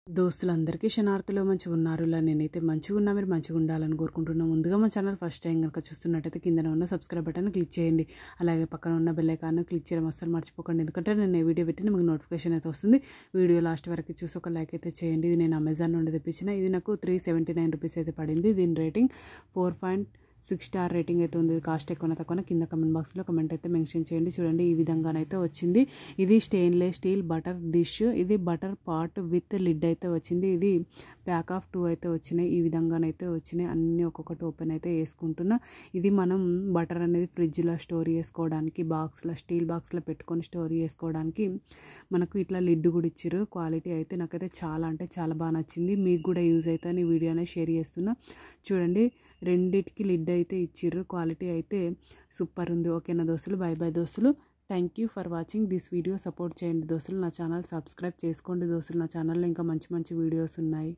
దోస్తులందరికీ శనార్థులు మంచిగా ఉన్నారు. నేనైతే మంచిగా ఉన్నా, మీరు మంచిగా ఉండాలని కోరుకుంటున్నాను. ముందుగా మన ఛానల్ ఫస్ట్ టైం కనుక చూస్తున్నట్టయితే కింద ఉన్న సబ్స్క్రైబ్ బటన్ క్లిక్ చేయండి. అలాగే పక్కన ఉన్న బెల్ ఐకాన్ క్లిక్ చేయడం అస్సలు మర్చిపోకండి. ఎందుకంటే నేను ఏ వీడియో పెట్టినా మీకు నోటిఫికేషన్ అయితే వస్తుంది. వీడియో లాస్ట్ వరకు చూసి ఒక లైక్ అయితే చేయండి. ఇది నేను అమెజాన్ నుండి తెప్పించిన. ఇది నాకు 379 రూపీస్ అయితే పడింది. దీని రేటింగ్ 4.6 స్టార్ రేటింగ్ అయితే ఉంది. కాస్ట్ ఎక్కువ తక్కువ కింద కమెంట్ బాక్స్లో కమెంట్ అయితే మెన్షన్ చేయండి. చూడండి ఈ విధంగానైతే వచ్చింది. ఇది స్టెయిన్లెస్ స్టీల్ బటర్ డిష్. ఇది బటర్ పాట్ విత్ లిడ్ అయితే వచ్చింది. ఇది ప్యాక్ ఆఫ్ 2 అయితే వచ్చినాయి. ఈ విధంగానైతే వచ్చినాయి. అన్నీ ఒక్కొక్కటి ఓపెన్ అయితే వేసుకుంటున్నా. ఇది మనం బటర్ అనేది ఫ్రిడ్జ్లో స్టోర్ చేసుకోవడానికి, బాక్స్లో స్టీల్ బాక్స్లో పెట్టుకొని స్టోర్ చేసుకోవడానికి మనకు ఇట్లా లిడ్ కూడా ఇచ్చారు. క్వాలిటీ అయితే నాకైతే చాలా అంటే చాలా బాగా నచ్చింది. మీకు కూడా యూజ్ అయితే ఈ వీడియో అనేది షేర్ చేస్తున్నా. చూడండి రెండిటికి లిడ్ అయితే ఇచ్చిర్రు. క్వాలిటీ అయితే సూపర్ ఉంది. ఓకేనా దోస్తులు, బై బై దోస్తులు. Thank you for watching this video. Support చేయండి దోస్తులు. నా ఛానల్ సబ్స్క్రైబ్ చేసుకోండి దోస్తులు. నా ఛానల్లో ఇంకా మంచి మంచి వీడియోస్ ఉన్నాయి.